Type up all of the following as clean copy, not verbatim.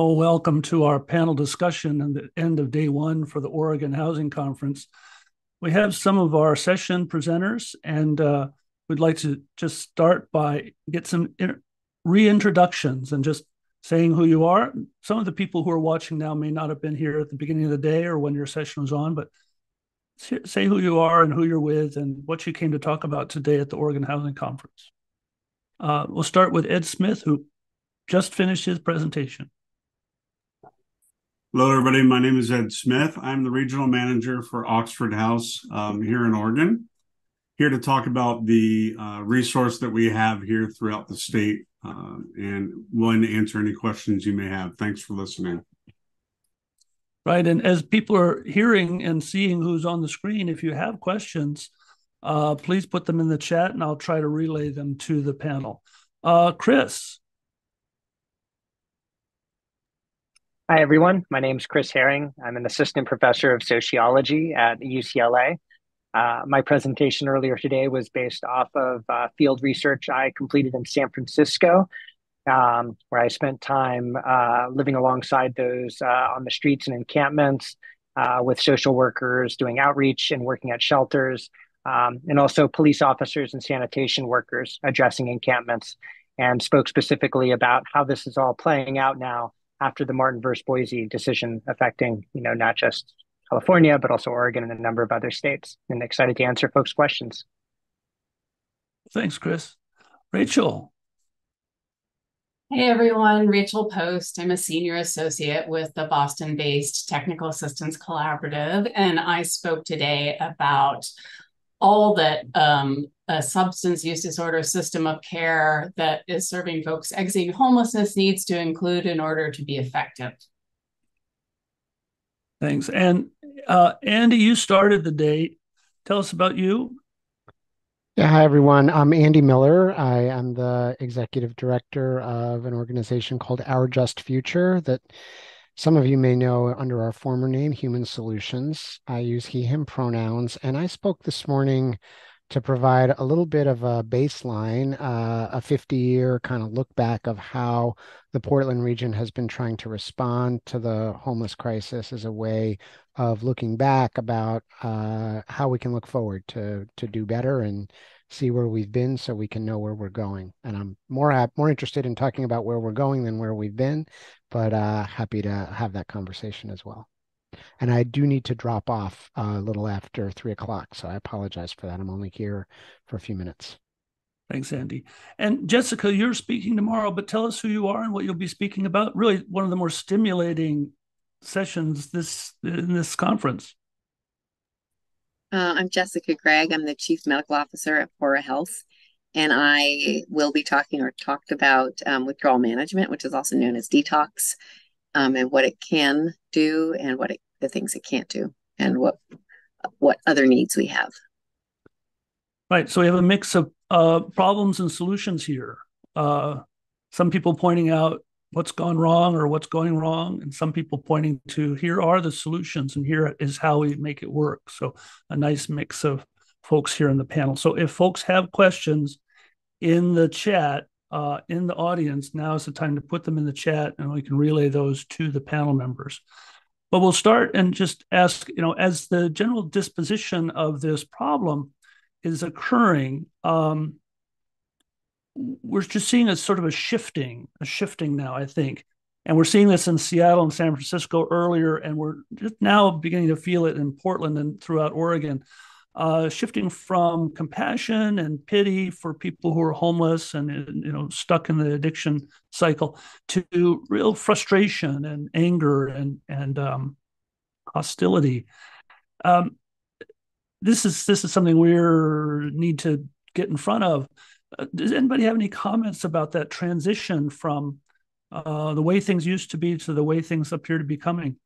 Oh, welcome to our panel discussion and the end of day one for the Oregon Housing Conference. We have some of our session presenters, and we'd like to just start by get some reintroductions and just saying who you are. Some of the people who are watching now may not have been here at the beginning of the day or when your session was on, but say who you are and who you're with and what you came to talk about today at the Oregon Housing Conference. We'll start with Ed Smith, who just finished his presentation. Hello, everybody. My name is Ed Smith. I'm the regional manager for Oxford House here in Oregon. Here to talk about the resource that we have here throughout the state and willing to answer any questions you may have. Thanks for listening. Right. And as people are hearing and seeing who's on the screen, if you have questions, please put them in the chat and I'll try to relay them to the panel. Chris. Hi, everyone. My name is Chris Herring. I'm an assistant professor of sociology at UCLA. My presentation earlier today was based off of field research I completed in San Francisco, where I spent time living alongside those on the streets and encampments with social workers, doing outreach and working at shelters, and also police officers and sanitation workers addressing encampments, and spoke specifically about how this is all playing out now after the Martin versus Boise decision affecting, not just California, but also Oregon and a number of other states. And excited to answer folks' questions. Thanks, Chris. Rachel. Hey everyone, Rachel Post. I'm a senior associate with the Boston-based Technical Assistance Collaborative, and I spoke today about all that a substance use disorder system of care that is serving folks exiting homelessness needs to include in order to be effective. Thanks. And Andy, you started the day. Tell us about you. Yeah, hi everyone. I'm Andy Miller. I am the executive director of an organization called Our Just Future that some of you may know under our former name, Human Solutions. I use he, him pronouns, and I spoke this morning to provide a little bit of a baseline, a 50-year kind of look back of how the Portland region has been trying to respond to the homeless crisis as a way of looking back about how we can look forward to do better and see where we've been so we can know where we're going. And I'm more interested in talking about where we're going than where we've been, but happy to have that conversation as well. And I do need to drop off a little after 3 o'clock, so I apologize for that. I'm only here for a few minutes. Thanks, Andy. And Jessica, you're speaking tomorrow, but tell us who you are and what you'll be speaking about. Really one of the more stimulating sessions in this conference. I'm Jessica Gregg. I'm the Chief Medical Officer at Fora Health, and I will be talking or talked about withdrawal management, which is also known as detox, and what it can do and the things it can't do, and what other needs we have. Right. So we have a mix of problems and solutions here. Some people pointing out what's gone wrong or what's going wrong, and some people pointing to here are the solutions and here is how we make it work. So a nice mix of folks here in the panel. So if folks have questions in the chat, in the audience, now is the time to put them in the chat and we can relay those to the panel members. But we'll start and just ask, as the general disposition of this problem is occurring, we're just seeing a sort of a shifting now, I think. And we're seeing this in Seattle and San Francisco earlier, and we're just now beginning to feel it in Portland and throughout Oregon, shifting from compassion and pity for people who are homeless and, stuck in the addiction cycle to real frustration and anger and hostility. This is something we need to get in front of. Does anybody have any comments about that transition from the way things used to be to the way things appear to be coming?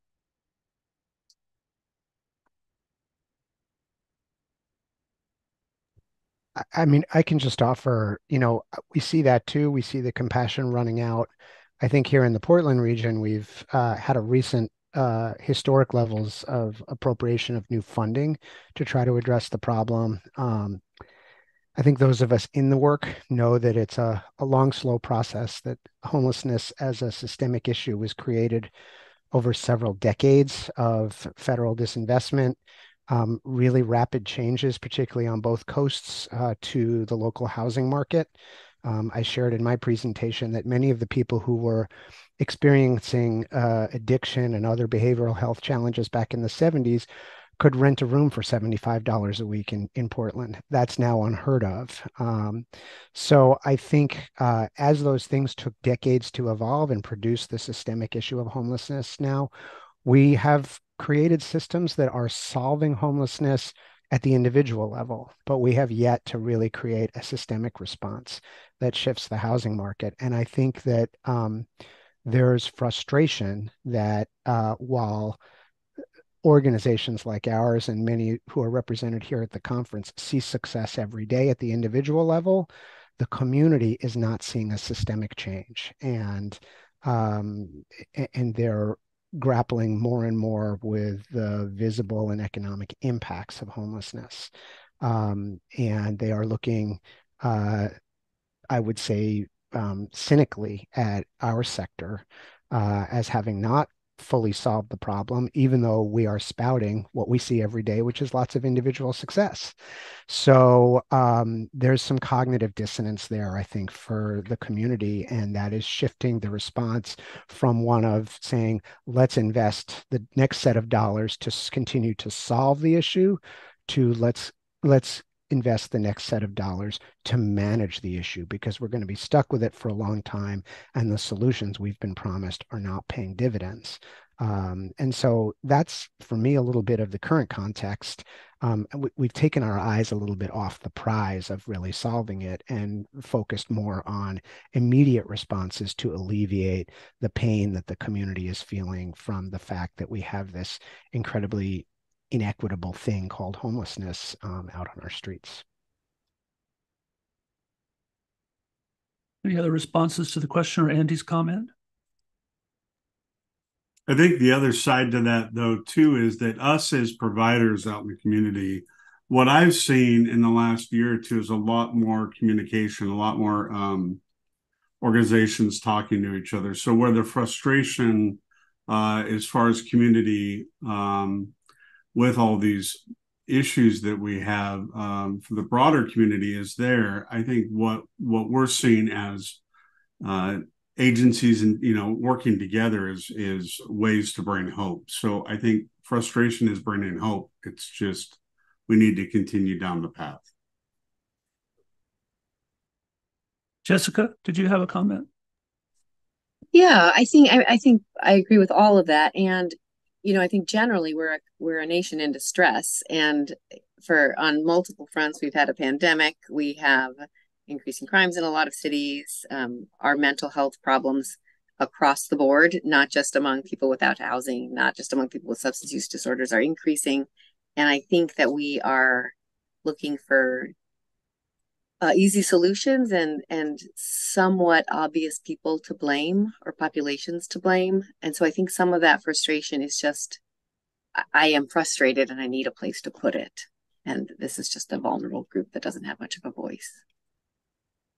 I mean, I can just offer, we see that too. We see the compassion running out. I think here in the Portland region, we've had a recent historic levels of appropriation of new funding to try to address the problem. I think those of us in the work know that it's a long, slow process, that homelessness as a systemic issue was created over several decades of federal disinvestment, really rapid changes, particularly on both coasts, to the local housing market. I shared in my presentation that many of the people who were experiencing addiction and other behavioral health challenges back in the 70s could rent a room for $75 a week in Portland. That's now unheard of. So I think as those things took decades to evolve and produce the systemic issue of homelessness now, we have created systems that are solving homelessness at the individual level, but we have yet to really create a systemic response that shifts the housing market. And I think that there's frustration that while organizations like ours and many who are represented here at the conference see success every day at the individual level, the community is not seeing a systemic change, and they're grappling more and more with the visible and economic impacts of homelessness, and they are looking, I would say, cynically at our sector as having not fully solved the problem, even though we are spouting what we see every day, which is lots of individual success. So there's some cognitive dissonance there, I think, for the community, and that is shifting the response from one of saying, let's invest the next set of dollars to continue to solve the issue, to let's invest the next set of dollars to manage the issue, because we're going to be stuck with it for a long time, and the solutions we've been promised are not paying dividends. And so that's, for me, a little bit of the current context. We've taken our eyes a little bit off the prize of really solving it and focused more on immediate responses to alleviate the pain that the community is feeling from the fact that we have this incredibly inequitable thing called homelessness out on our streets. Any other responses to the question or Andy's comment? I think the other side to that, though, too, is that us as providers out in the community, what I've seen in the last year or two is a lot more communication, a lot more organizations talking to each other. So where the frustration as far as community with all these issues that we have for the broader community is there. I think what we're seeing as agencies and working together is ways to bring hope. So I think frustration is bringing hope. It's just we need to continue down the path. Jessica, did you have a comment? Yeah, I think I agree with all of that, and I think generally we're a nation in distress, and on multiple fronts, we've had a pandemic, we have increasing crimes in a lot of cities, our mental health problems across the board, not just among people without housing, not just among people with substance use disorders, are increasing, and I think that we are looking for easy solutions and somewhat obvious people to blame or populations to blame. And so I think some of that frustration is just, I am frustrated and I need a place to put it. And this is just a vulnerable group that doesn't have much of a voice.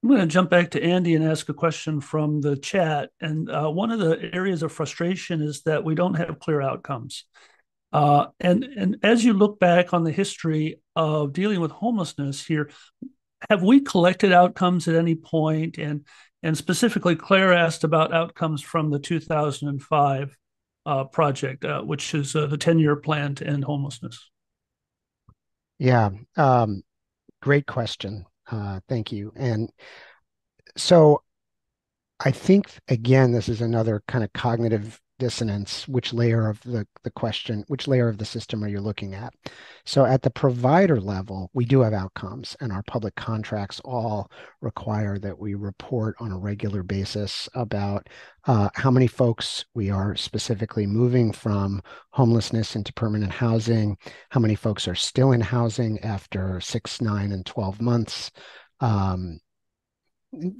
I'm going to jump back to Andy and ask a question from the chat. And one of the areas of frustration is that we don't have clear outcomes. And as you look back on the history of dealing with homelessness here, have we collected outcomes at any point? And specifically, Claire asked about outcomes from the 2005 project, which is the 10-year plan to end homelessness. Yeah, great question. Thank you. And so I think, again, this is another kind of cognitive dissonance. Which layer of the question, which layer of the system are you looking at? So at the provider level, we do have outcomes, and our public contracts all require that we report on a regular basis about how many folks we are specifically moving from homelessness into permanent housing, how many folks are still in housing after 6, 9, and 12 months,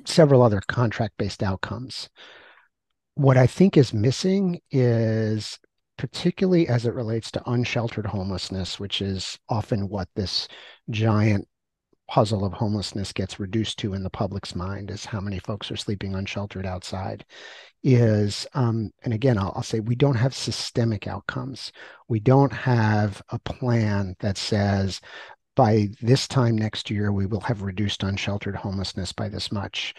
several other contract-based outcomes. What I think is missing is, particularly as it relates to unsheltered homelessness, which is often what this giant puzzle of homelessness gets reduced to in the public's mind is how many folks are sleeping unsheltered outside is, and again, I'll say we don't have systemic outcomes. We don't have a plan that says by this time next year, we will have reduced unsheltered homelessness by this much,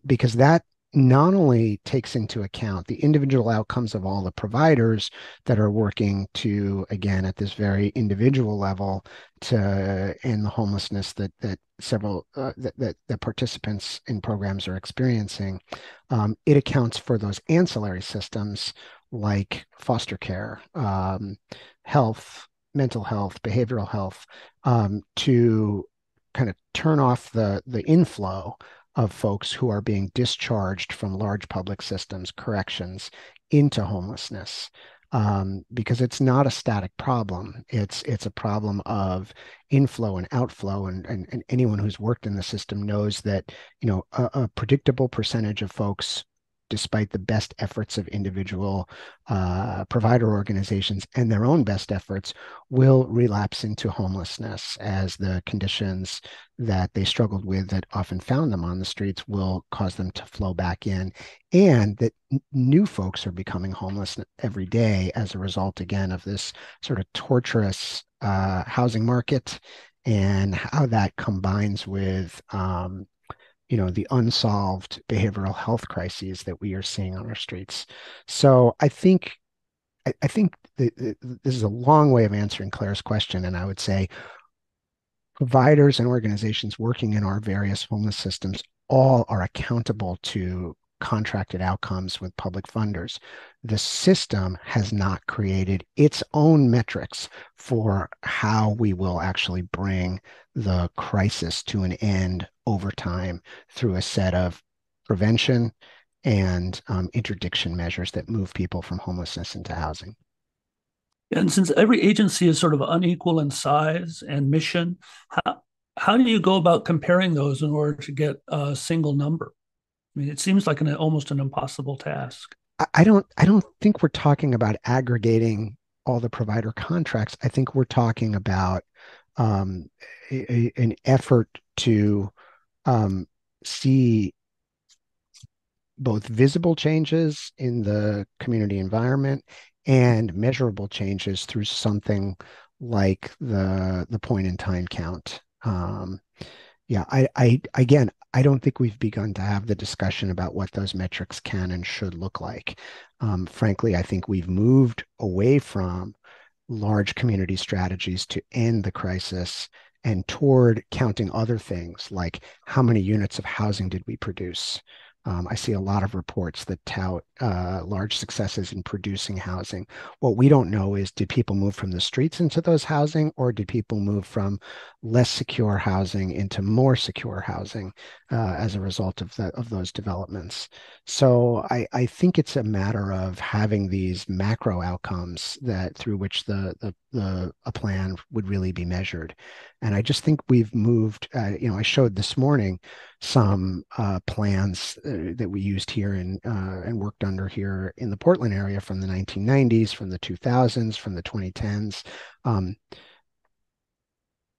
because that not only takes into account the individual outcomes of all the providers that are working to, again, at this very individual level, to end the homelessness that several that participants in programs are experiencing. It accounts for those ancillary systems like foster care, health, mental health, behavioral health, to kind of turn off the inflow of folks who are being discharged from large public systems, corrections, into homelessness. Because it's not a static problem. It's a problem of inflow and outflow, and anyone who's worked in the system knows that, you know, a predictable percentage of folks, despite the best efforts of individual provider organizations and their own best efforts, will relapse into homelessness as the conditions that they struggled with that often found them on the streets will cause them to flow back in, and that new folks are becoming homeless every day as a result, again, of this sort of torturous housing market and how that combines with you know, the unsolved behavioral health crises that we are seeing on our streets. So I think this is a long way of answering Claire's question, and I would say providers and organizations working in our various homeless systems all are accountable to contracted outcomes with public funders. The system has not created its own metrics for how we will actually bring the crisis to an end over time through a set of prevention and interdiction measures that move people from homelessness into housing. And since every agency is sort of unequal in size and mission, how do you go about comparing those in order to get a single number? I mean, it seems like almost an impossible task. I don't think we're talking about aggregating all the provider contracts. I think we're talking about um, an effort to see both visible changes in the community environment and measurable changes through something like the point in time count. Yeah, again, I don't think we've begun to have the discussion about what those metrics can and should look like. Frankly, I think we've moved away from large community strategies to end the crisis and toward counting other things like how many units of housing did we produce. I see a lot of reports that tout large successes in producing housing. What we don't know is, did people move from the streets into those housing, or did people move from less secure housing into more secure housing as a result of those developments? So I think it's a matter of having these macro outcomes that through which a plan would really be measured. And I just think we've moved, you know, I showed this morning some plans that we used here and worked under here in the Portland area from the 1990s, from the 2000s, from the 2010s.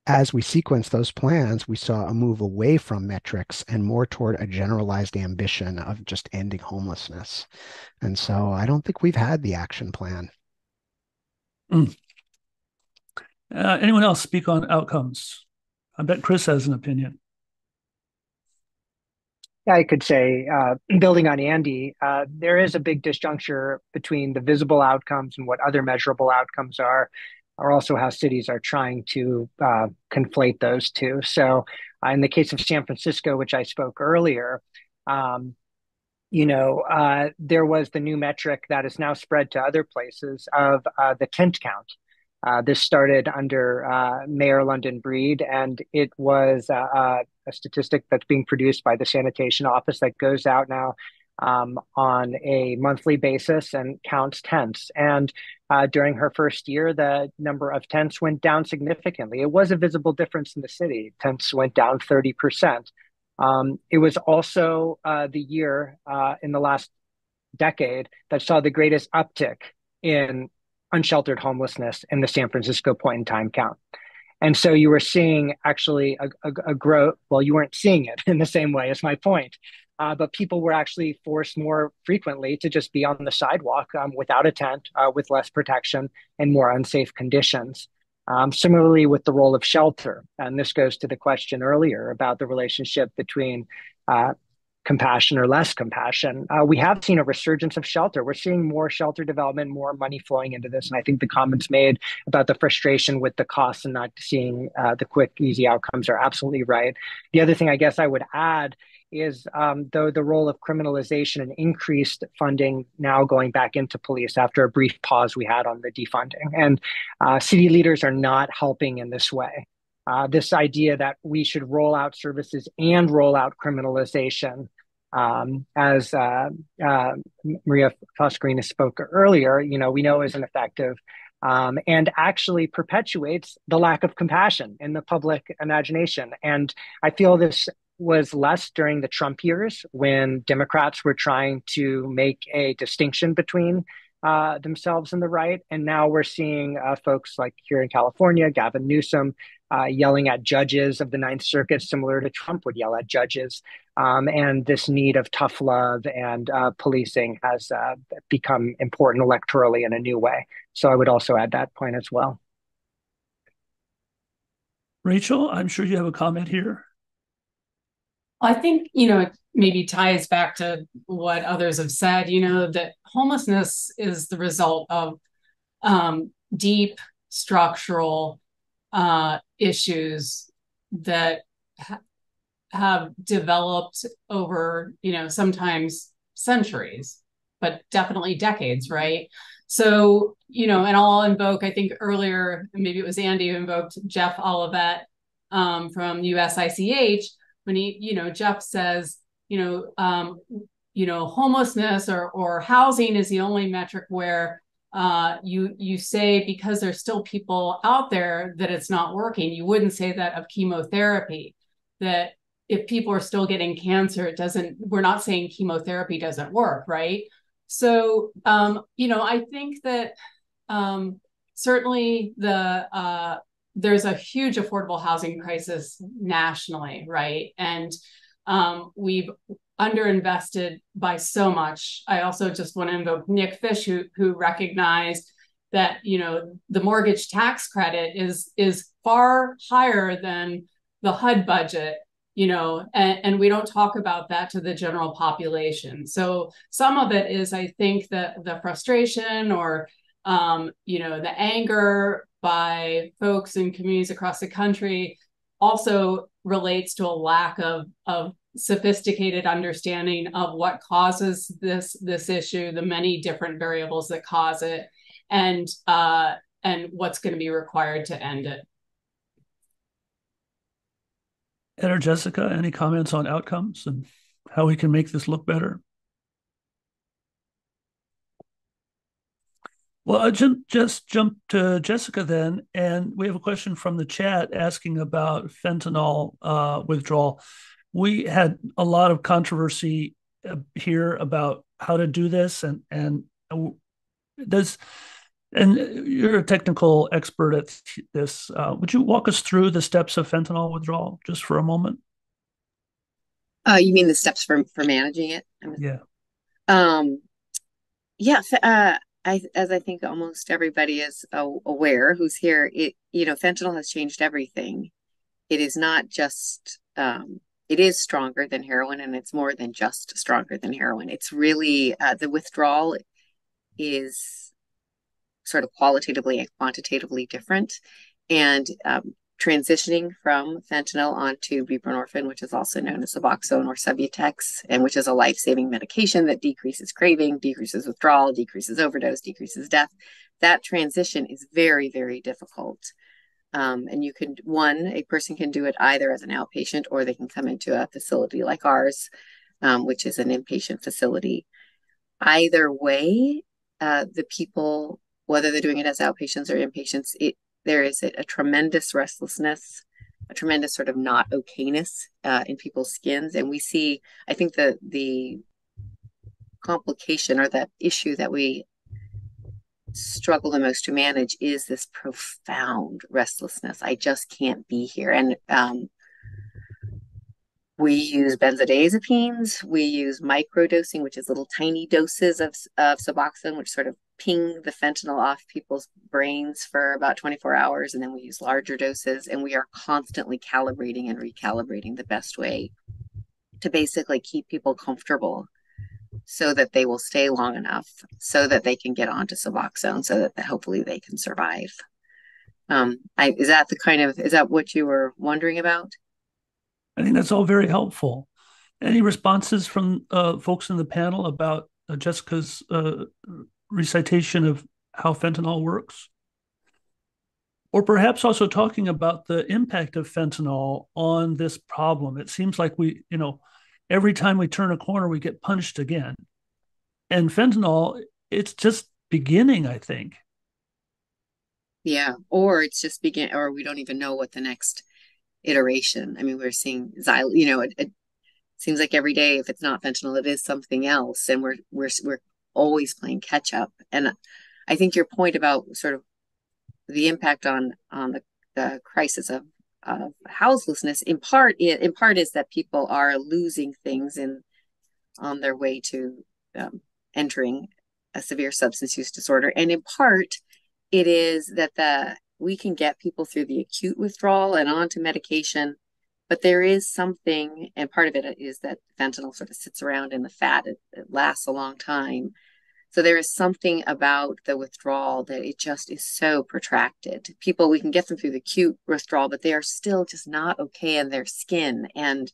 As we sequenced those plans, we saw a move away from metrics and more toward a generalized ambition of just ending homelessness. And so I don't think we've had the action plan. Anyone else speak on outcomes? I bet Chris has an opinion. Yeah, I could say, building on Andy, there is a big disjuncture between the visible outcomes and what other measurable outcomes are, or also how cities are trying to conflate those two. So, in the case of San Francisco, which I spoke earlier, there was the new metric that is now spread to other places of the tent count. This started under Mayor London Breed, and it was a statistic that's being produced by the sanitation office that goes out now on a monthly basis and counts tents. And during her first year, the number of tents went down significantly. It was a visible difference in the city. Tents went down 30%. It was also the year in the last decade that saw the greatest uptick in unsheltered homelessness in the San Francisco point in time count. And so you were seeing actually a growth. Well, you weren't seeing it in the same way, is my point. But people were actually forced more frequently to just be on the sidewalk without a tent, with less protection and more unsafe conditions. Similarly, with the role of shelter, and this goes to the question earlier about the relationship between compassion or less compassion. We have seen a resurgence of shelter. We're seeing more shelter development, more money flowing into this. And I think the comments made about the frustration with the costs and not seeing the quick, easy outcomes are absolutely right. The other thing I guess I would add is the role of criminalization and increased funding now going back into police after a brief pause we had on the defunding. And city leaders are not helping in this way. This idea that we should roll out services and roll out criminalization, as Maria Foscarina spoke earlier, we know isn't effective, and actually perpetuates the lack of compassion in the public imagination. And I feel this was less during the Trump years when Democrats were trying to make a distinction between themselves and the right. And now we're seeing folks like here in California, Gavin Newsom, yelling at judges of the Ninth Circuit, similar to Trump would yell at judges. And this need of tough love and policing has become important electorally in a new way. So I would also add that point as well. Rachel, I'm sure you have a comment here. I think, it maybe ties back to what others have said, that homelessness is the result of deep structural issues that have developed over, sometimes centuries, but definitely decades, right? So, and I'll invoke, I think earlier, maybe it was Andy who invoked Jeff Olivet from USICH, when Jeff says, homelessness or housing is the only metric where you say because there's still people out there that it's not working. You wouldn't say that of chemotherapy, that if people are still getting cancer, we're not saying chemotherapy doesn't work, right? So, I think that certainly there's a huge affordable housing crisis nationally, right? And we've underinvested by so much. I also just want to invoke Nick Fish, who recognized that the mortgage tax credit is far higher than the HUD budget, and we don't talk about that to the general population. So some of it is, I think, the frustration or the anger by folks in communities across the country also relates to a lack of sophisticated understanding of what causes this issue, the many different variables that cause it, and what's going to be required to end it. Ed or Jessica, any comments on outcomes and how we can make this look better? Well, I'll just jump to Jessica then, and we have a question from the chat asking about fentanyl withdrawal. We had a lot of controversy here about how to do this, and you're a technical expert at this. Would you walk us through the steps of fentanyl withdrawal just for a moment? You mean the steps for managing it? Yeah. Yeah. As I think almost everybody is aware who's here, fentanyl has changed everything. It is not just, it is stronger than heroin, and it's more than just stronger than heroin. It's really, the withdrawal is sort of qualitatively and quantitatively different. And transitioning from fentanyl onto buprenorphine, which is also known as Suboxone or Subutex, and which is a life-saving medication that decreases craving, decreases withdrawal, decreases overdose, decreases death. That transition is very, very difficult. And a person can do it either as an outpatient, or they can come into a facility like ours, which is an inpatient facility. Either way, the people, whether they're doing it as outpatients or inpatients, there is a tremendous restlessness, a tremendous sort of not okayness in people's skins. And we see, I think the complication or the issue that we struggle the most to manage is this profound restlessness. I just can't be here. And we use benzodiazepines. We use microdosing, which is little tiny doses of Suboxone, which sort of ping the fentanyl off people's brains for about 24 hours. And then we use larger doses, and we are constantly calibrating and recalibrating the best way to basically keep people comfortable so that they will stay long enough so that they can get onto Suboxone so that hopefully they can survive. Is that what you were wondering about? I think that's all very helpful. Any responses from folks in the panel about Jessica's recitation of how fentanyl works? Or perhaps also talking about the impact of fentanyl on this problem. It seems like every time we turn a corner, we get punched again. And fentanyl, it's just beginning, I think. Yeah, or it's just or we don't even know what the next iteration. I mean, we're seeing it seems like every day, if it's not fentanyl, it is something else, and we're always playing catch up. And I think your point about sort of the impact on the crisis of houselessness, in part is that people are losing things on their way to entering a severe substance use disorder, and in part it is that we can get people through the acute withdrawal and onto medication, but there is something, and part of it is that fentanyl sort of sits around in the fat. It lasts a long time. So there is something about the withdrawal that it just is so protracted. People, we can get them through the acute withdrawal, but they are still just not okay in their skin. And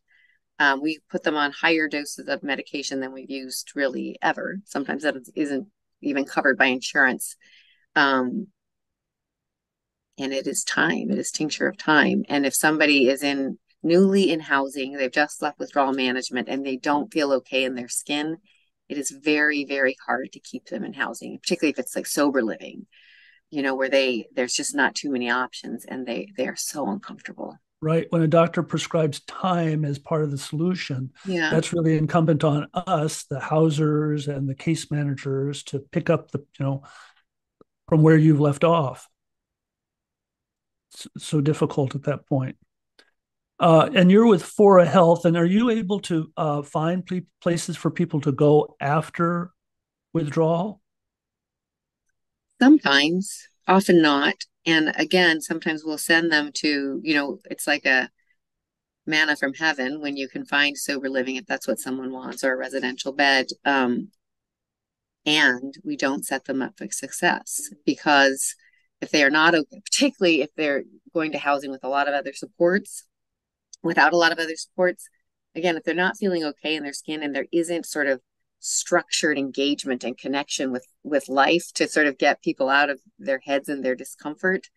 we put them on higher doses of medication than we've used really ever. Sometimes that isn't even covered by insurance. And it is time. It is tincture of time. And if somebody is newly in housing, they've just left withdrawal management, and they don't feel okay in their skin, it is very, very hard to keep them in housing, particularly if it's like sober living, where there's just not too many options, and they are so uncomfortable. Right. When a doctor prescribes time as part of the solution, that's really incumbent on us, the housers and the case managers, to pick up from where you've left off. It's so difficult at that point. And you're with Fora Health, and are you able to find places for people to go after withdrawal? Sometimes, often not. And again, sometimes we'll send them to, it's like a manna from heaven when you can find sober living, if that's what someone wants, or a residential bed. And we don't set them up for success, because if they are not okay, particularly if they're going to housing with a lot of other supports, without a lot of other supports, again, if they're not feeling okay in their skin and there isn't sort of structured engagement and connection with life to sort of get people out of their heads and their discomfort,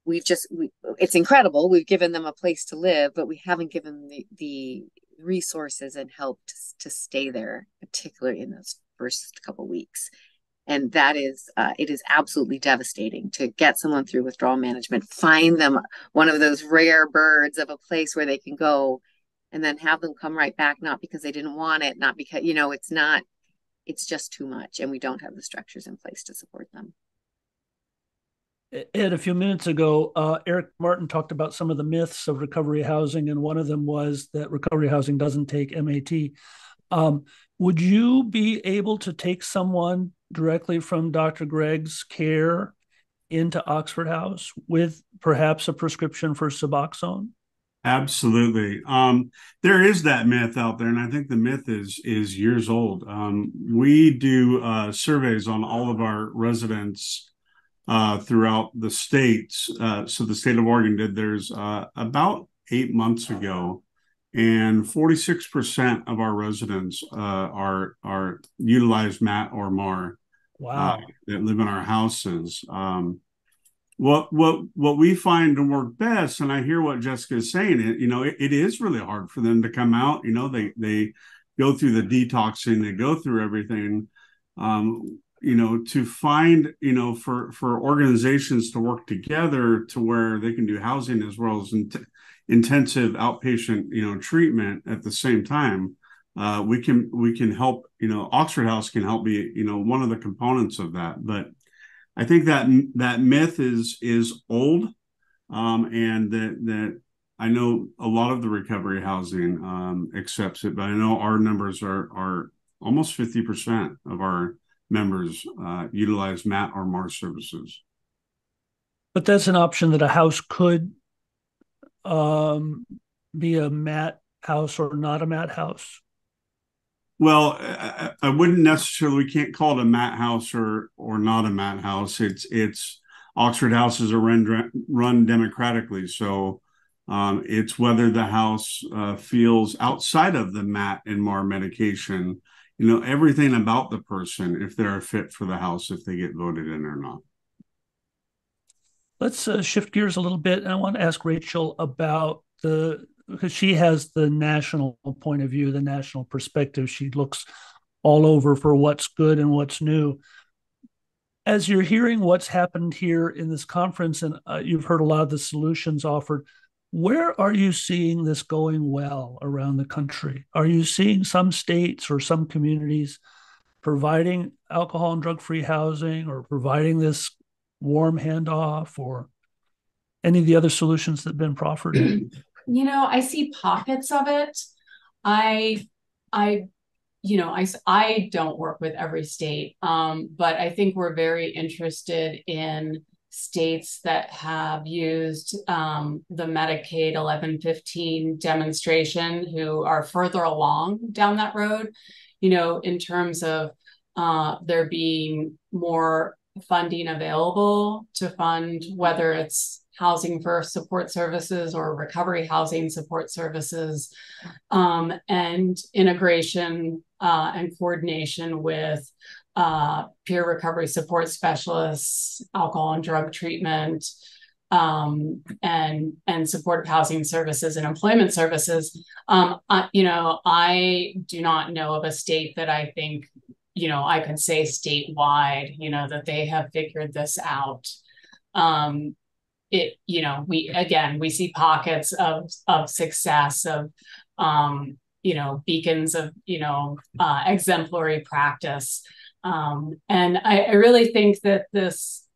it's incredible. We've given them a place to live, but we haven't given them the resources and help to stay there, particularly in those first couple of weeks. And that is, it is absolutely devastating to get someone through withdrawal management, find them one of those rare birds of a place where they can go, and then have them come right back, not because they didn't want it, not because, it's just too much. And we don't have the structures in place to support them. Ed, a few minutes ago, Eric Martin talked about some of the myths of recovery housing, and one of them was that recovery housing doesn't take MAT. Would you be able to take someone directly from Dr. Gregg's care into Oxford House with perhaps a prescription for Suboxone? Absolutely. There is that myth out there, and I think the myth is years old. We do surveys on all of our residents throughout the states. So the state of Oregon did theirs about 8 months ago, and 46% of our residents are utilize MAT or MAR. Wow. That live in our houses. What we find to work best, and I hear what Jessica is saying, it is really hard for them to come out. They go through the detoxing, they go through everything. To find, for organizations to work together to where they can do housing as well as intensive outpatient, treatment at the same time. We can help, Oxford House can help be, one of the components of that. But I think that myth is old, and that I know a lot of the recovery housing accepts it, but I know our numbers are almost 50% of our members utilize MAT or MAR services. But that's an option that a house could be a MAT house or not a MAT house. Well, I wouldn't necessarily, we can't call it a MAT house or not a MAT house. It's Oxford houses are run democratically, so it's whether the house feels outside of the MAT and MAR medication, everything about the person, if they're fit for the house, if they get voted in or not. Let's shift gears a little bit. And I want to ask Rachel about because she has the national point of view, the national perspective. She looks all over for what's good and what's new. As you're hearing what's happened here in this conference, and you've heard a lot of the solutions offered, where are you seeing this going well around the country? Are you seeing some states or some communities providing alcohol and drug-free housing, or providing this warm handoff, or any of the other solutions that have been proffered? I see pockets of it. I don't work with every state, but I think we're very interested in states that have used the Medicaid 1115 demonstration, who are further along down that road, in terms of there being more funding available to fund, whether it's housing first support services or recovery housing support services, and integration and coordination with peer recovery support specialists, alcohol and drug treatment, and supportive housing services and employment services. I do not know of a state that I think, I could say statewide, that they have figured this out. We see pockets of success, of beacons of exemplary practice, and I really think that this,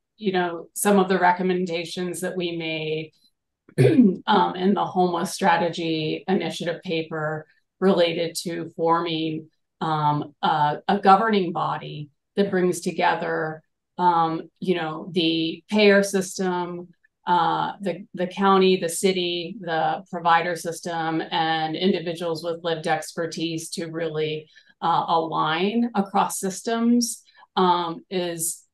some of the recommendations that we made in the homeless strategy initiative paper related to forming a governing body that brings together the payer system, the county, the city, the provider system, and individuals with lived expertise to really align across systems is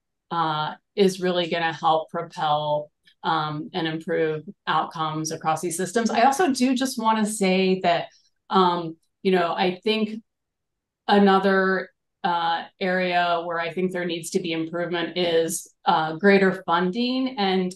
really going to help propel and improve outcomes across these systems. I also do just want to say that I think another area where I think there needs to be improvement is greater funding and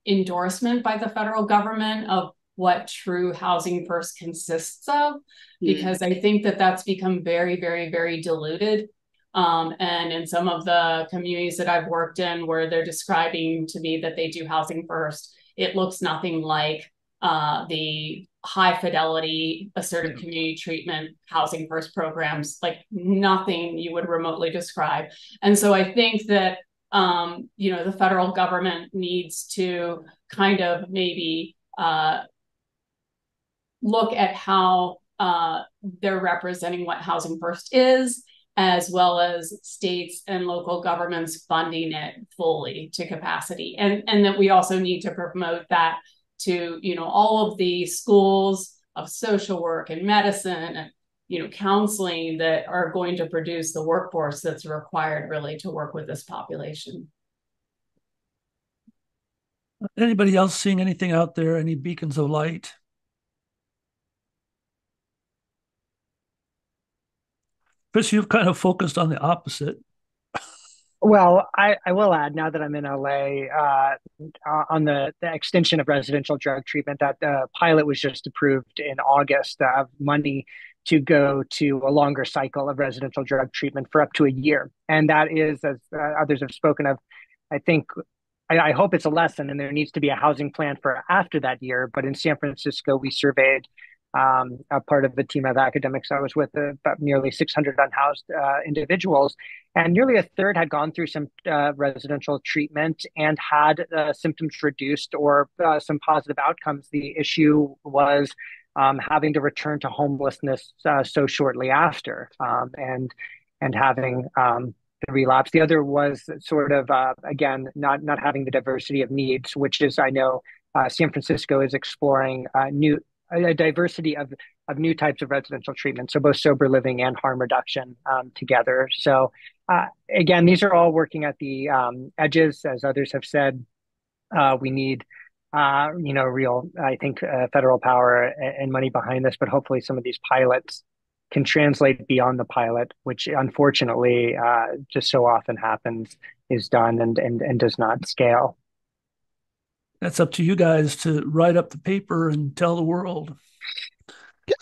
endorsement by the federal government of what true housing first consists of, because I think that that's become very, very, very diluted. And in some of the communities that I've worked in, where they're describing to me that they do housing first, it looks nothing like the high fidelity assertive community treatment housing first programs, like nothing you would remotely describe. And so I think that the federal government needs to kind of maybe look at how they're representing what housing first is, as well as states and local governments funding it fully to capacity. And that we also need to promote that to, all of the schools of social work and medicine and, counseling that are going to produce the workforce that's required really to work with this population. Anybody else seeing anything out there? Any beacons of light? Chris, you've kind of focused on the opposite. Well, I will add, now that I'm in LA, on the extension of residential drug treatment, that the pilot was just approved in August of money to go to a longer cycle of residential drug treatment for up to a year. And that is, as others have spoken of, I think, I hope it's a lesson, and there needs to be a housing plan for after that year. But in San Francisco, we surveyed a part of the team of academics I was with, about nearly 600 unhoused individuals. And nearly a third had gone through some residential treatment and had symptoms reduced or some positive outcomes. The issue was having to return to homelessness so shortly after, and having the relapse. The other was sort of again not having the diversity of needs, which is, I know San Francisco is exploring a diversity of new types of residential treatment, so both sober living and harm reduction together. So again, these are all working at the edges, as others have said. We need real, I think, federal power and money behind this, but hopefully some of these pilots can translate beyond the pilot, which unfortunately just so often happens, is done and does not scale. That's up to you guys to write up the paper and tell the world.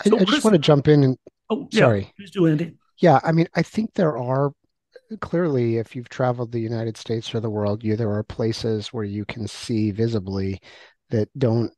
So, I just Chris, want to jump in and oh yeah, sorry. please do, Andy. Yeah, I mean, I think there are clearly, if you've traveled the United States or the world, there are places where you can see visibly that don't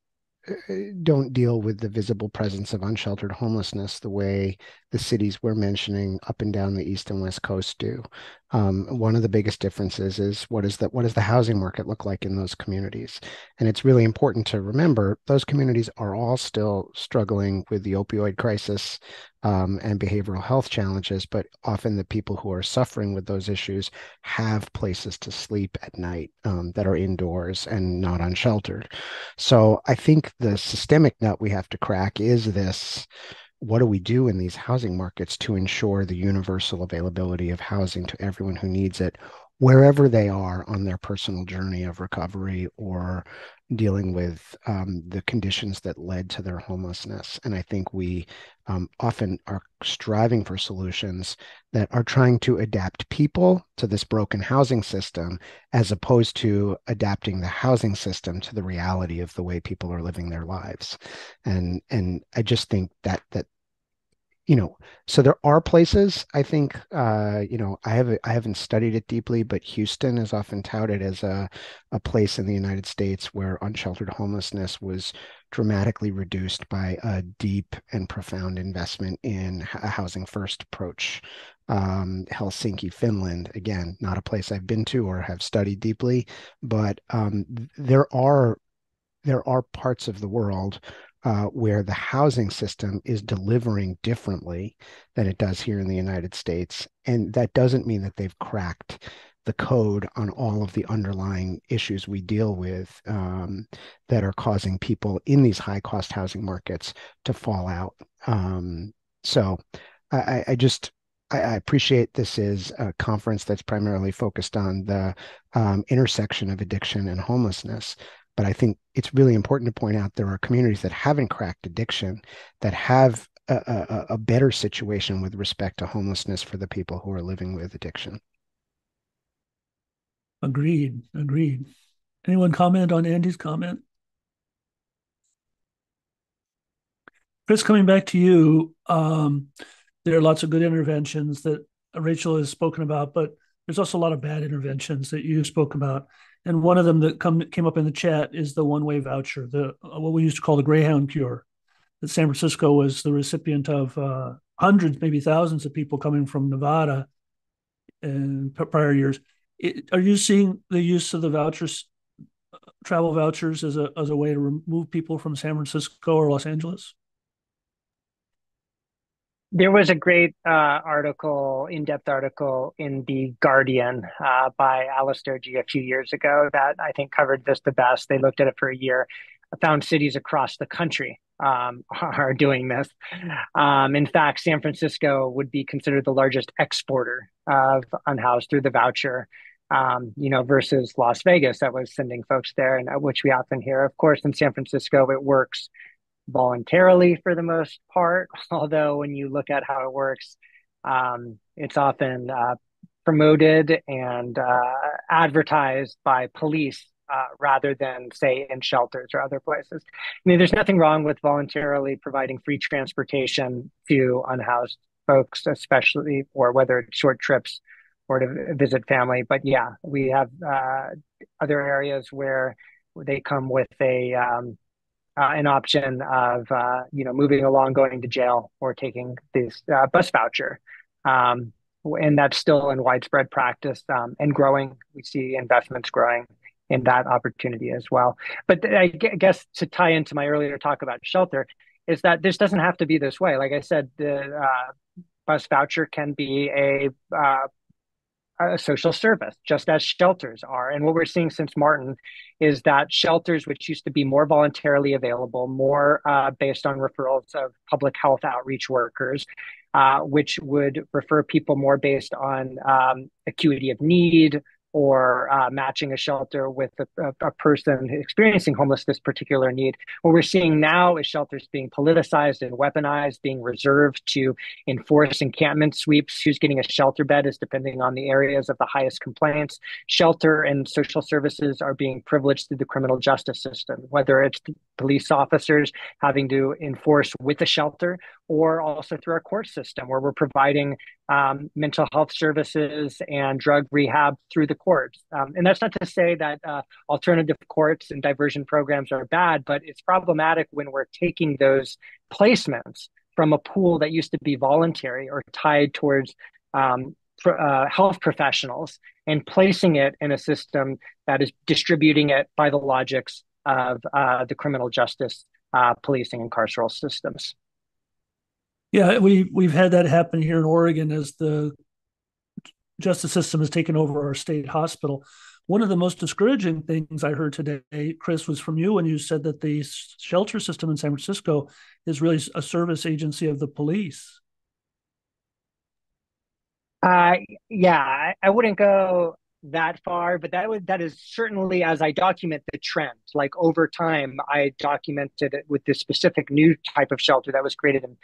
deal with the visible presence of unsheltered homelessness the way the cities we're mentioning up and down the East and West Coast do. One of the biggest differences is what does the housing market look like in those communities? And it's really important to remember those communities are all still struggling with the opioid crisis and behavioral health challenges, but often the people who are suffering with those issues have places to sleep at night that are indoors and not unsheltered. So I think the systemic nut we have to crack is this: what do we do in these housing markets to ensure the universal availability of housing to everyone who needs it, wherever they are on their personal journey of recovery or dealing with the conditions that led to their homelessness? And I think we often are striving for solutions that are trying to adapt people to this broken housing system, as opposed to adapting the housing system to the reality of the way people are living their lives. And I just think that so there are places, I think, I haven't studied it deeply, but Houston is often touted as a place in the United States where unsheltered homelessness was dramatically reduced by a deep and profound investment in a housing first approach. Helsinki, Finland, again, not a place I've been to or have studied deeply, but there are parts of the world where the housing system is delivering differently than it does here in the United States. And that doesn't mean that they've cracked the code on all of the underlying issues we deal with that are causing people in these high cost housing markets to fall out. So I appreciate this is a conference that's primarily focused on the intersection of addiction and homelessness. But I think it's really important to point out there are communities that haven't cracked addiction that have a better situation with respect to homelessness for the people who are living with addiction. Agreed. Anyone comment on Andy's comment? Chris, coming back to you, there are lots of good interventions that Rachel has spoken about, but there's also a lot of bad interventions that you spoke about. And one of them that came up in the chat is the one-way voucher, what we used to call the Greyhound cure. That San Francisco was the recipient of hundreds, maybe thousands of people coming from Nevada in prior years. Are you seeing the use of the vouchers, travel vouchers, as a way to remove people from San Francisco or Los Angeles? There was a great in-depth article in The Guardian by Alistair G. a few years ago that I think covered this the best. They looked at it for a year, found cities across the country are doing this. In fact, San Francisco would be considered the largest exporter of unhoused through the voucher, versus Las Vegas that was sending folks there, and which we often hear. Of course, in San Francisco, it works voluntarily for the most part, although when you look at how it works, it's often promoted and advertised by police rather than, say, in shelters or other places. I mean, there's nothing wrong with voluntarily providing free transportation to unhoused folks, especially, or whether it's short trips or to visit family. But yeah, we have other areas where they come with an option of moving along, going to jail, or taking this bus voucher. And that's still in widespread practice and growing. We see investments growing in that opportunity as well. But I guess to tie into my earlier talk about shelter is that this doesn't have to be this way. Like I said, the bus voucher can be a social service, just as shelters are. And what we're seeing since Martin is that shelters, which used to be more voluntarily available, more based on referrals of public health outreach workers, which would refer people more based on acuity of need or matching a shelter with a person experiencing homelessness particular need. What we're seeing now is shelters being politicized and weaponized, being reserved to enforce encampment sweeps. Who's getting a shelter bed is depending on the areas of the highest complaints. Shelter and social services are being privileged through the criminal justice system, whether it's police officers having to enforce with a shelter, or also through our court system, where we're providing mental health services and drug rehab through the courts. And that's not to say that alternative courts and diversion programs are bad, but it's problematic when we're taking those placements from a pool that used to be voluntary or tied towards health professionals and placing it in a system that is distributing it by the logics of the criminal justice, policing, and carceral systems. Yeah, we've had that happen here in Oregon as the justice system has taken over our state hospital. One of the most discouraging things I heard today, Chris, was from you when you said that the shelter system in San Francisco is really a service agency of the police. Yeah, I wouldn't go that far, but that is certainly, as I document the trend, like over time, I documented it with this specific new type of shelter that was created in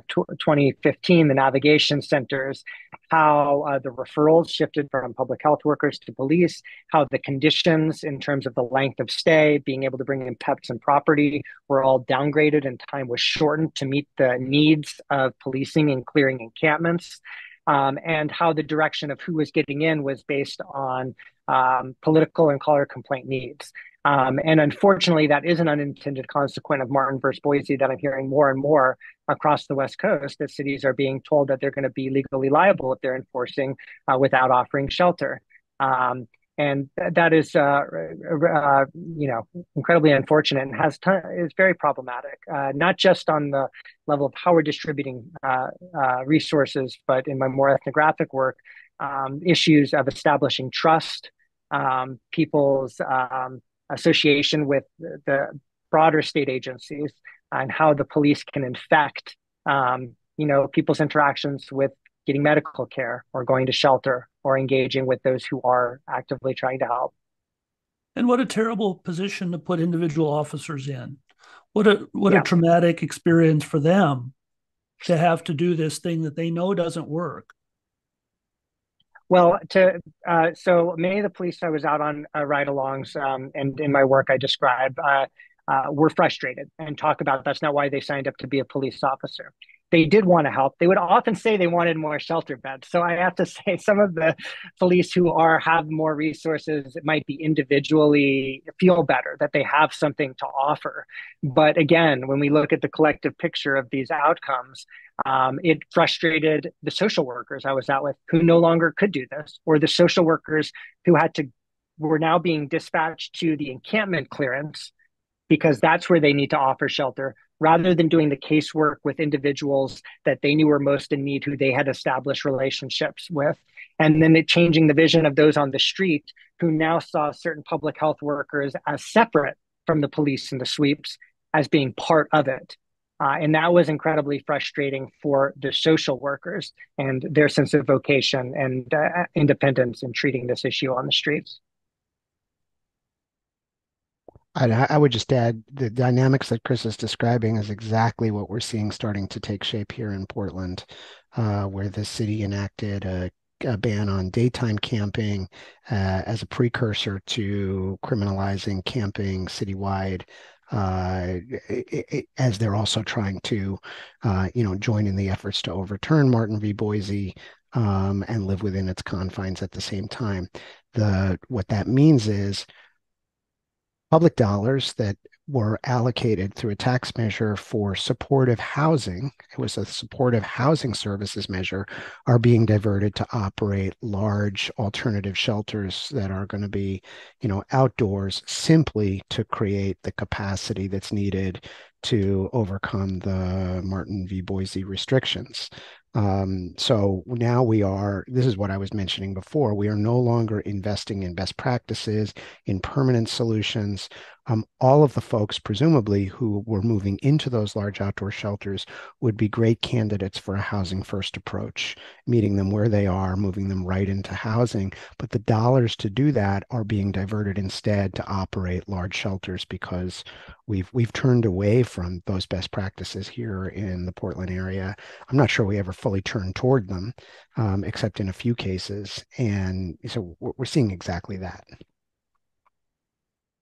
2015, the navigation centers, how the referrals shifted from public health workers to police, how the conditions in terms of the length of stay, being able to bring in pets and property were all downgraded and time was shortened to meet the needs of policing and clearing encampments. And how the direction of who was getting in was based on political and caller complaint needs. And unfortunately, that is an unintended consequence of Martin versus Boise that I'm hearing more and more across the West Coast, that cities are being told that they're going to be legally liable if they're enforcing without offering shelter. And that is, incredibly unfortunate and is very problematic, not just on the level of how we're distributing resources, but in my more ethnographic work, issues of establishing trust, people's association with the broader state agencies, and how the police can infect, people's interactions with getting medical care or going to shelter or engaging with those who are actively trying to help. And what a terrible position to put individual officers in. What a traumatic experience for them to have to do this thing that they know doesn't work. Well, so many of the police I was out on ride-alongs, and in my work I describe, were frustrated and talk about that's not why they signed up to be a police officer. They did want to help. They would often say they wanted more shelter beds. So I have to say some of the police who have more resources might be individually feel better that they have something to offer. But again, when we look at the collective picture of these outcomes, it frustrated the social workers I was out with who no longer could do this, or the social workers who were now being dispatched to the encampment clearance because that's where they need to offer shelter, rather than doing the casework with individuals that they knew were most in need, who they had established relationships with. And then changing the vision of those on the street who now saw certain public health workers as separate from the police and the sweeps, as being part of it. And that was incredibly frustrating for the social workers and their sense of vocation and independence in treating this issue on the streets. I would just add the dynamics that Chris is describing is exactly what we're seeing starting to take shape here in Portland, where the city enacted a ban on daytime camping as a precursor to criminalizing camping citywide, as they're also trying to, join in the efforts to overturn Martin v. Boise and live within its confines at the same time. What that means is public dollars that were allocated through a tax measure for supportive housing, it was a supportive housing services measure, are being diverted to operate large alternative shelters that are going to be, outdoors, simply to create the capacity that's needed to overcome the Martin v. Boise restrictions. So now this is what I was mentioning before, we are no longer investing in best practices, in permanent solutions. All of the folks, presumably, who were moving into those large outdoor shelters would be great candidates for a housing first approach, meeting them where they are, moving them right into housing. But the dollars to do that are being diverted instead to operate large shelters because we've turned away from those best practices here in the Portland area. I'm not sure we ever fully turned toward them, except in a few cases. And so we're seeing exactly that.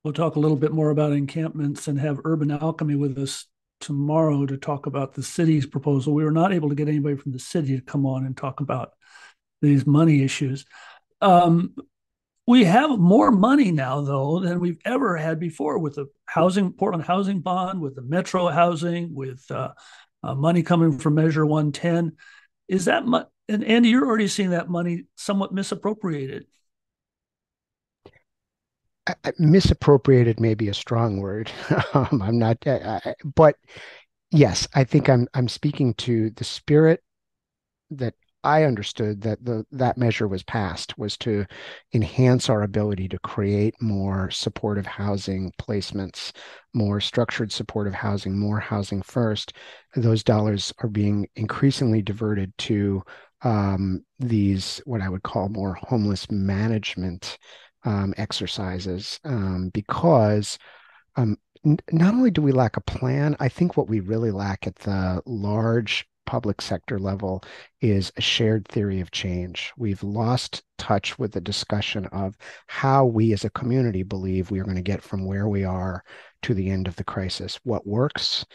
We'll talk a little bit more about encampments and have Urban Alchemy with us tomorrow to talk about the city's proposal. We were not able to get anybody from the city to come on and talk about these money issues. We have more money now, though, than we've ever had before with the Portland Housing Bond, with the Metro Housing, with money coming from Measure 110. Is that and Andy, you're already seeing that money somewhat misappropriated. Misappropriated may be a strong word. I'm not, but yes, I think I'm speaking to the spirit that I understood that that measure was passed, was to enhance our ability to create more supportive housing placements, more structured supportive housing, more housing first. Those dollars are being increasingly diverted to these, what I would call more homeless management exercises, because not only do we lack a plan, I think what we really lack at the large public sector level is a shared theory of change. We've lost touch with the discussion of how we as a community believe we are going to get from where we are to the end of the crisis. What works?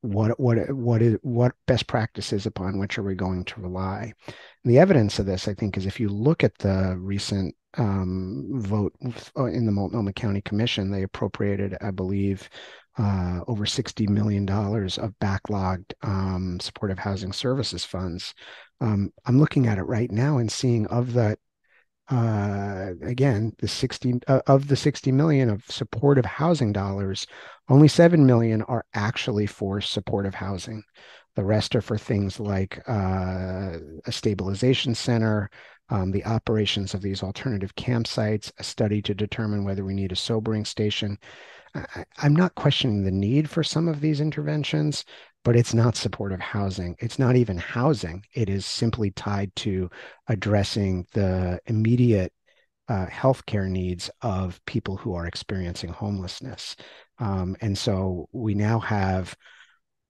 What best practices upon which are we going to rely? And the evidence of this, I think, is if you look at the recent vote in the Multnomah County Commission, they appropriated, I believe, over $60 million of backlogged supportive housing services funds. I'm looking at it right now and seeing of that, again, the 60 million of supportive housing dollars, only 7 million are actually for supportive housing. The rest are for things like a stabilization center, the operations of these alternative campsites, a study to determine whether we need a sobering station. I'm not questioning the need for some of these interventions, but it's not supportive housing. It's not even housing. It is simply tied to addressing the immediate healthcare needs of people who are experiencing homelessness. And so we now have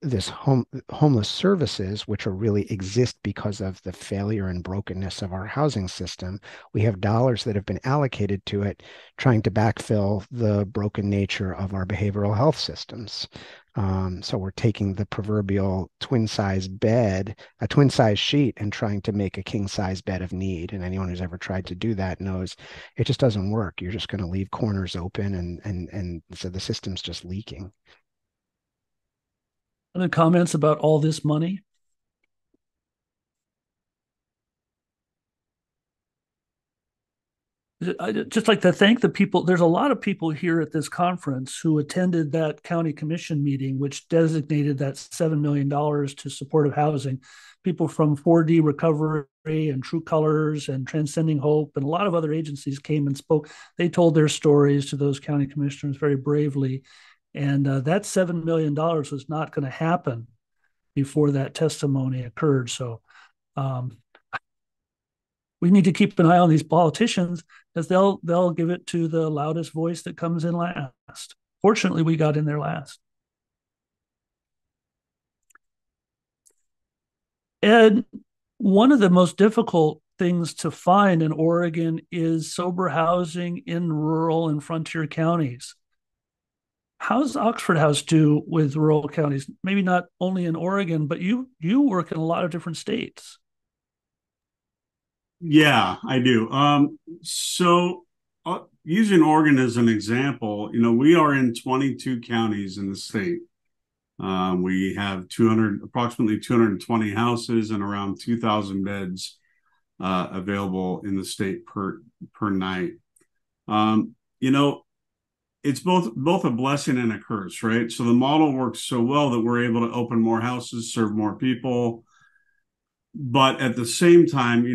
this homeless services, which are really exist because of the failure and brokenness of our housing system. We have dollars that have been allocated to it, trying to backfill the broken nature of our behavioral health systems. So we're taking the proverbial twin size bed, a twin size sheet, and trying to make a king size bed of need. And anyone who's ever tried to do that knows it just doesn't work. You're just going to leave corners open, and so the system's just leaking. Other comments about all this money? I'd just like to thank the people. There's a lot of people here at this conference who attended that county commission meeting, which designated that $7 million to supportive housing. People from 4D Recovery and True Colors and Transcending Hope and a lot of other agencies came and spoke. They told their stories to those county commissioners very bravely. And that $7 million was not going to happen before that testimony occurred. So we need to keep an eye on these politicians, because they'll give it to the loudest voice that comes in last. Fortunately, we got in there last. Ed, one of the most difficult things to find in Oregon is sober housing in rural and frontier counties. How's Oxford House do with rural counties? Maybe not only in Oregon, but you work in a lot of different states. Yeah, I do. So using Oregon as an example, we are in 22 counties in the state. We have approximately 220 houses and around 2,000 beds available in the state per night. It's both a blessing and a curse, right? So the model works so well that we're able to open more houses, serve more people. But at the same time,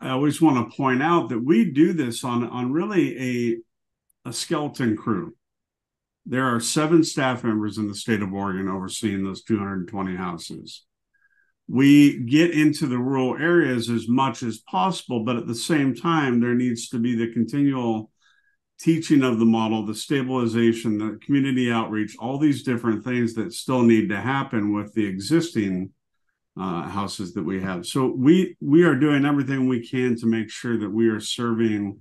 I always want to point out that we do this on really a skeleton crew. There are 7 staff members in the state of Oregon overseeing those 220 houses. We get into the rural areas as much as possible, but at the same time, there needs to be the continual teaching of the model, the stabilization, the community outreach, all these different things that still need to happen with the existing houses that we have. So we are doing everything we can to make sure that we are serving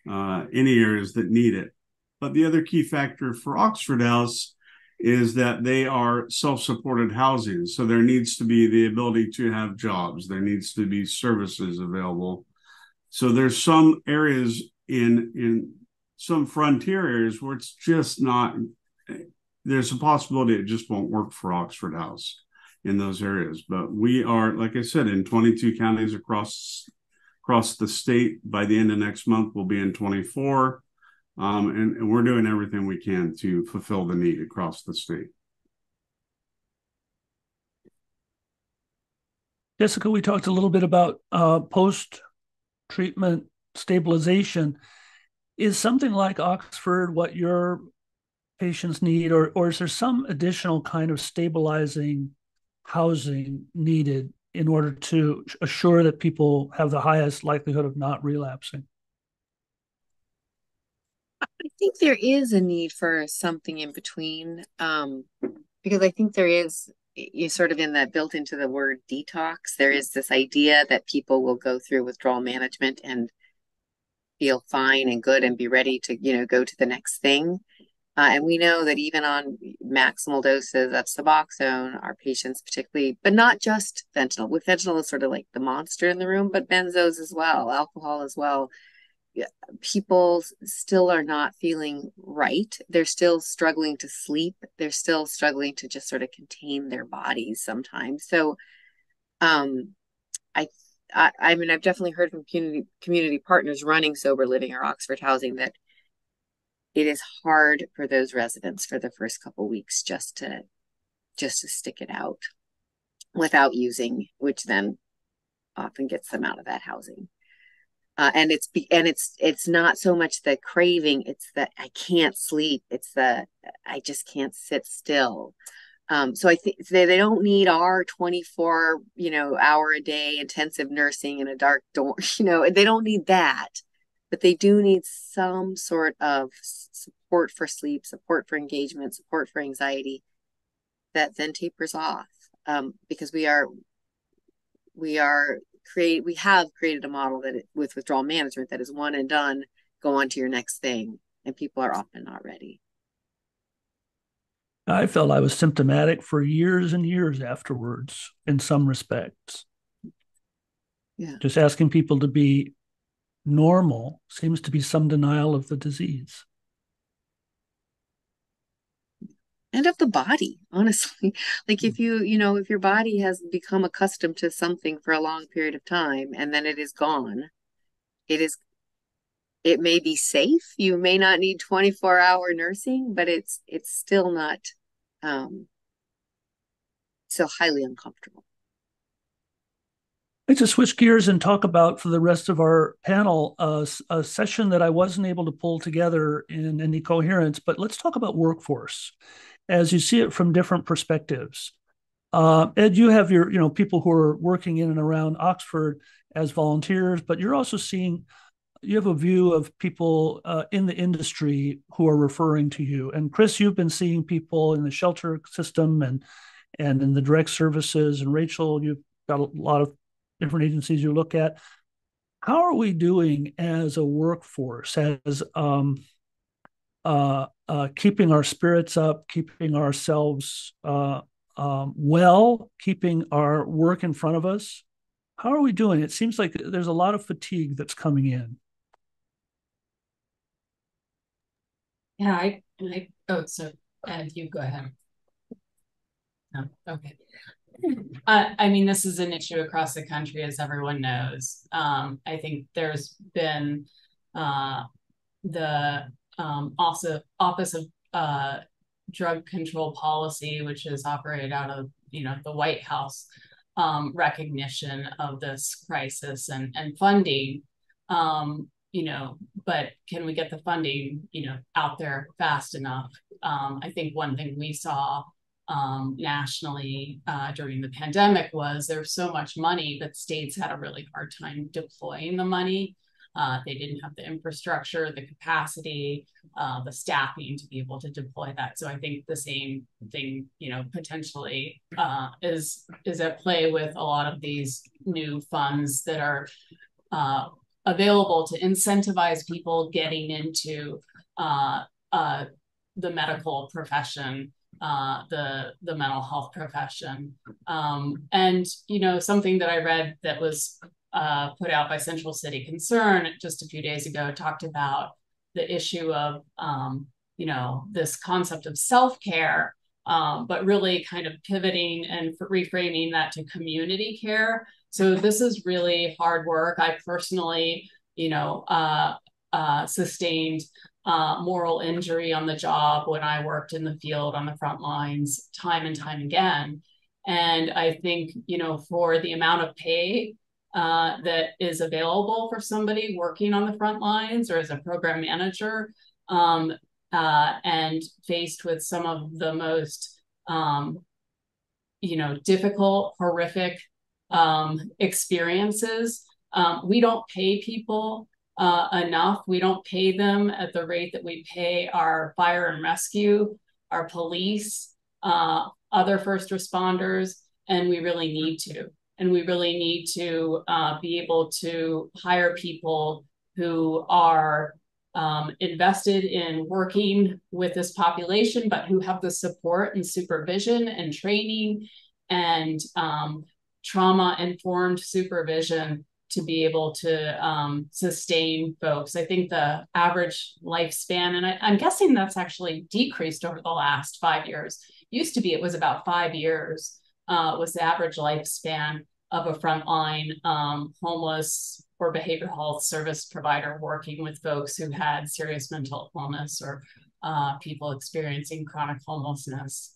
any areas that need it. But the other key factor for Oxford House is that they are self-supported housing. So there needs to be the ability to have jobs. There needs to be services available. So there's some areas in some frontier areas where it's just not, there's a possibility it just won't work for Oxford House in those areas. But we are, like I said, in 22 counties across the state. By the end of next month, we'll be in 24. And we're doing everything we can to fulfill the need across the state. Jessica, we talked a little bit about post-treatment stabilization. Is something like Oxford what your patients need, or is there some additional kind of stabilizing housing needed in order to assure that people have the highest likelihood of not relapsing? I think there is a need for something in between, because I think there is, you sort of in that built into the word detox, there is this idea that people will go through withdrawal management and feel fine and good and be ready to, go to the next thing. And we know that even on maximal doses of Suboxone, our patients particularly, but not just fentanyl. With fentanyl is sort of like the monster in the room, but benzos as well, alcohol as well. People still are not feeling right. They're still struggling to sleep. They're still struggling to just sort of contain their bodies sometimes. So, I mean, I've definitely heard from community partners running sober living or Oxford housing that it is hard for those residents for the first couple of weeks just to stick it out without using, which then often gets them out of that housing. And it's not so much the craving, it's that I can't sleep. It's the I just can't sit still. So I think they don't need our 24, hour a day intensive nursing in a dark dorm. They don't need that, but they do need some sort of support for sleep, support for engagement, support for anxiety that then tapers off. Because we have created a model that with withdrawal management that is one and done, go on to your next thing, and people are often not ready. I felt I was symptomatic for years and years afterwards in some respects. Yeah. Just asking people to be normal seems to be some denial of the disease. And of the body, honestly. Like if if your body has become accustomed to something for a long period of time and then it is gone, it may be safe. You may not need 24-hour nursing, but it's still not so highly uncomfortable. I'd like to switch gears and talk about for the rest of our panel a session that I wasn't able to pull together in any coherence, but let's talk about workforce as you see it from different perspectives. Ed, you have your people who are working in and around Oxford as volunteers, but you're also you have a view of people in the industry who are referring to you. And Chris, you've been seeing people in the shelter system and in the direct services. And Rachel, you've got a lot of different agencies you look at. How are we doing as a workforce, as keeping our spirits up, keeping ourselves well, keeping our work in front of us? How are we doing? It seems like there's a lot of fatigue that's coming in. Yeah, so Ed, you go ahead. No, okay. I mean, this is an issue across the country, as everyone knows. I think there's been the also Office of Drug Control Policy, which is operated out of the White House, recognition of this crisis and funding. But can we get the funding out there fast enough? I think one thing we saw nationally during the pandemic was there's so much money, but states had a really hard time deploying the money. They didn't have the infrastructure, the capacity, the staffing to be able to deploy that. So I think the same thing, potentially is at play with a lot of these new funds that are available to incentivize people getting into the medical profession, the mental health profession. And something that I read that was put out by Central City Concern just a few days ago talked about the issue of this concept of self-care, but really kind of pivoting and reframing that to community care. So this is really hard work. I personally, sustained moral injury on the job when I worked in the field on the front lines time and time again. And I think, for the amount of pay that is available for somebody working on the front lines or as a program manager, and faced with some of the most, difficult, horrific experiences, we don't pay people enough. We don't pay them at the rate that we pay our fire and rescue, our police, other first responders, and we really need to. And we really need to be able to hire people who are invested in working with this population, but who have the support and supervision and training and trauma-informed supervision to be able to sustain folks. I think the average lifespan, and I'm guessing that's actually decreased over the last 5 years. Used to be, it was about 5 years was the average lifespan of a frontline homeless or behavioral health service provider working with folks who had serious mental illness or people experiencing chronic homelessness.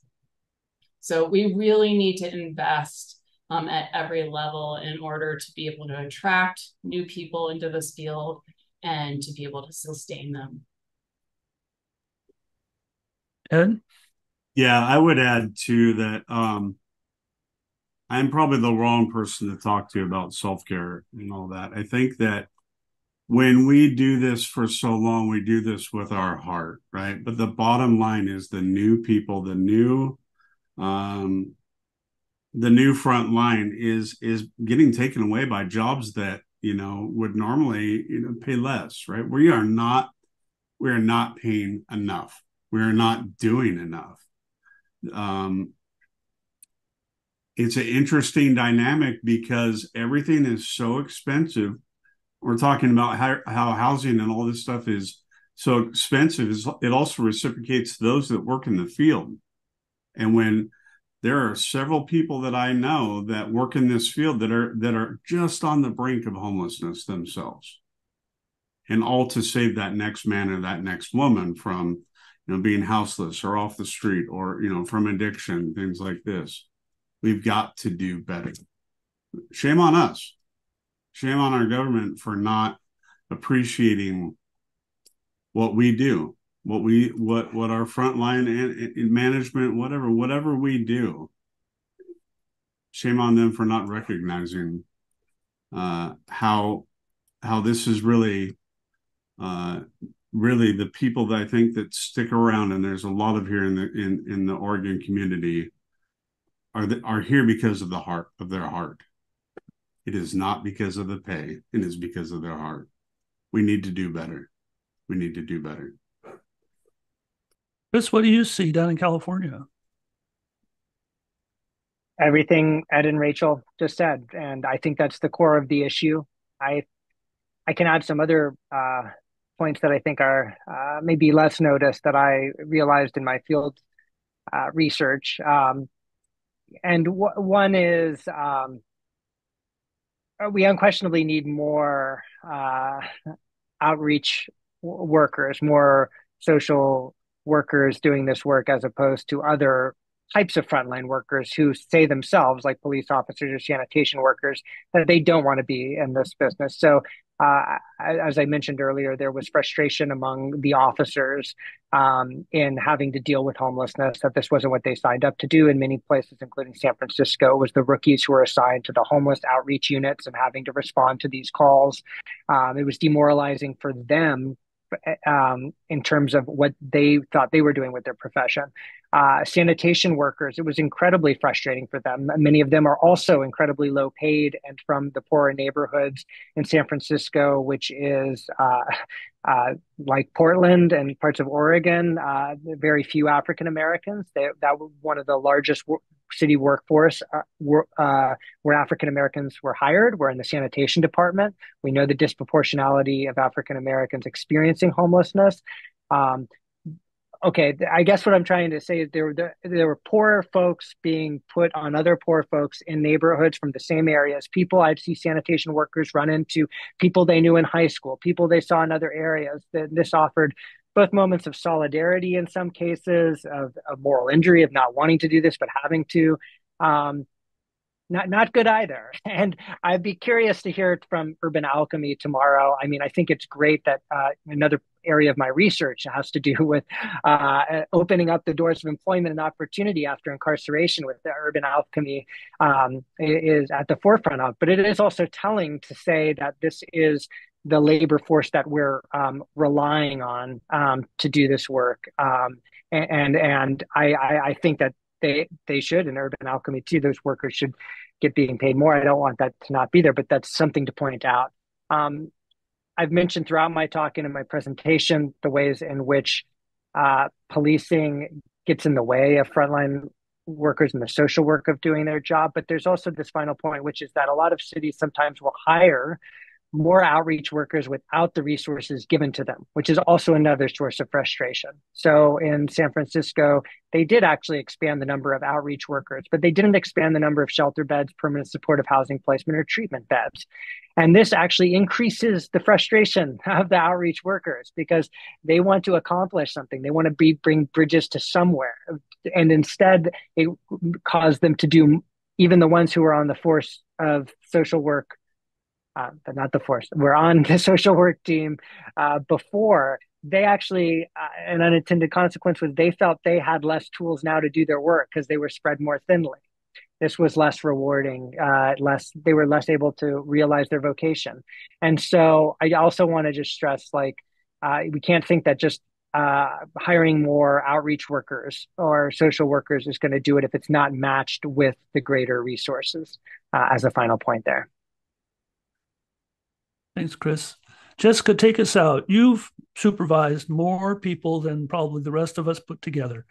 So we really need to invest at every level in order to be able to attract new people into this field and to be able to sustain them. Ed? Yeah, I would add too that I'm probably the wrong person to talk to about self-care and all that. I think that when we do this for so long, we do this with our heart, right? But the bottom line is the new people, the new front line is getting taken away by jobs that would normally pay less, right? We are not paying enough. We are not doing enough. It's an interesting dynamic because everything is so expensive. We're talking about how housing and all this stuff is so expensive. It also reciprocates to those that work in the field. And when there are several people that I know that work in this field that are just on the brink of homelessness themselves, and all to save that next man or that next woman from being houseless or off the street or from addiction, things like this. We've got to do better. Shame on us. Shame on our government for not appreciating what we do, what our frontline and management, whatever we do. Shame on them for not recognizing how this is really the people that I think that stick around, and there's a lot of here in the Oregon community, are here because of their heart. It is not because of the pay. It is because of their heart. We need to do better. We need to do better. Chris, what do you see down in California? Everything Ed and Rachel just said, and I think that's the core of the issue. I can add some other points that I think are maybe less noticed that I realized in my field research. And one is we unquestionably need more outreach workers, more social workers doing this work as opposed to other types of frontline workers who say themselves, like police officers or sanitation workers, that they don't want to be in this business. So, as I mentioned earlier, there was frustration among the officers in having to deal with homelessness, that this wasn't what they signed up to do in many places, including San Francisco. It was the rookies who were assigned to the homeless outreach units and having to respond to these calls. It was demoralizing for them in terms of what they thought they were doing with their profession. Sanitation workers, it was incredibly frustrating for them. Many of them are also incredibly low paid and from the poorer neighborhoods in San Francisco, which is like Portland and parts of Oregon, very few African Americans. That was one of the largest city workforce where African Americans were hired. Were in the sanitation department. We know the disproportionality of African Americans experiencing homelessness. Okay, I guess what I'm trying to say is there were poor folks being put on other poor folks in neighborhoods from the same areas. People I'd see sanitation workers run into, people they knew in high school, people they saw in other areas. This offered both moments of solidarity in some cases, of moral injury, of not wanting to do this but having to. Not good either. And I'd be curious to hear it from Urban Alchemy tomorrow. I mean, I think it's great that another area of my research has to do with opening up the doors of employment and opportunity after incarceration, with the Urban Alchemy is at the forefront of. But it is also telling to say that this is the labor force that we're relying on to do this work. And I think that they should, in Urban Alchemy too, those workers should get being paid more. I don't want that to not be there, but that's something to point out. I've mentioned throughout my talk and in my presentation the ways in which policing gets in the way of frontline workers and the social work of doing their job. But there's also this final point, which is that a lot of cities sometimes will hire more outreach workers without the resources given to them, which is also another source of frustration. So in San Francisco, they did actually expand the number of outreach workers, but they didn't expand the number of shelter beds, permanent supportive housing placement, or treatment beds. And this actually increases the frustration of the outreach workers because they want to accomplish something. They want to bring bridges to somewhere. And instead, it caused them to do, even the ones who are on the force of social work, but not the force. We're on the social work team before. They actually, an unintended consequence was they felt they had less tools now to do their work because they were spread more thinly. This was less rewarding, they were less able to realize their vocation. And so I also want to just stress, like, we can't think that just hiring more outreach workers or social workers is going to do it if it's not matched with the greater resources, as a final point there. Thanks, Chris. Jessica, take us out. You've supervised more people than probably the rest of us put together.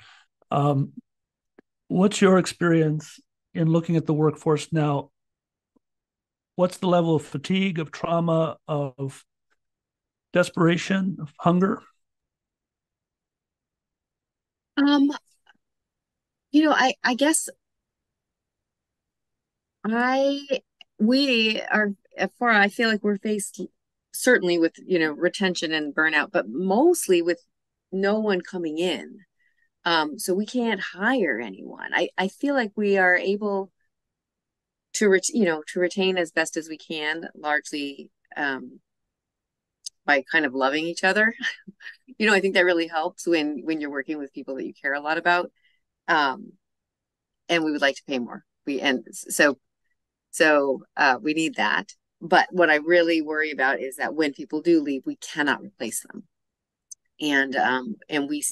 What's your experience in looking at the workforce now? What's the level of fatigue, of trauma, of desperation, of hunger? I guess we are at Fora, I feel like we're faced certainly with, retention and burnout, but mostly with no one coming in. So we can't hire anyone. I feel like we are able to retain as best as we can, largely by kind of loving each other. I think that really helps when you're working with people that you care a lot about. And we would like to pay more. So we need that. But what I really worry about is that when people do leave, we cannot replace them. And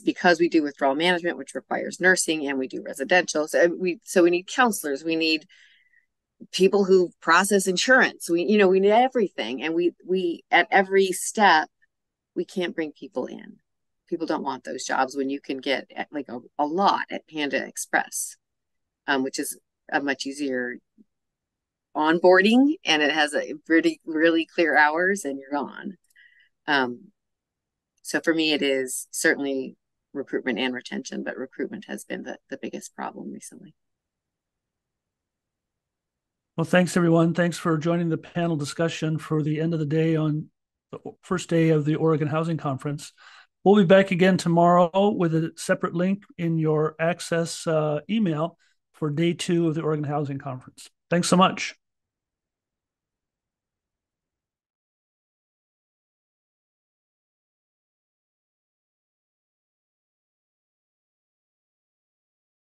because we do withdrawal management, which requires nursing, and we do residential, so we need counselors, we need people who process insurance, we need everything, and we at every step we can't bring people in. People don't want those jobs when you can get like a lot at Panda Express, which is a much easier onboarding, and it has a really, really clear hours, and you're gone. So for me, it is certainly recruitment and retention, but recruitment has been the biggest problem recently. Well, thanks, everyone. Thanks for joining the panel discussion for the end of the day on the first day of the Oregon Housing Conference. We'll be back again tomorrow with a separate link in your access email for day 2 of the Oregon Housing Conference. Thanks so much.